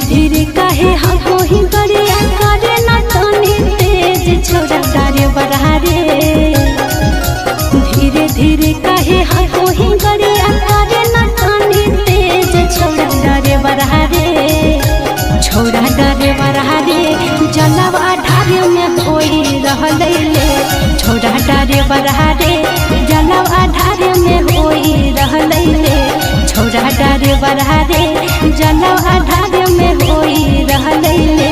धीरे काहे हमको ही गरिया करे ना तनी तेज छोड़ा डारे बरहा रे। धीरे धीरे काहे हमको ही गरिया करे ना तनी तेज छोड़ा डारे बरहा रे। छोड़ा डारे बरहा रे जलवा ढारे में होई रहले ले। छोड़ा डारे बरहा रे जलवा ढारे में होई रहले ले। छोड़ा डारे बरहा रे जलवा ढारे में होई रहले ले।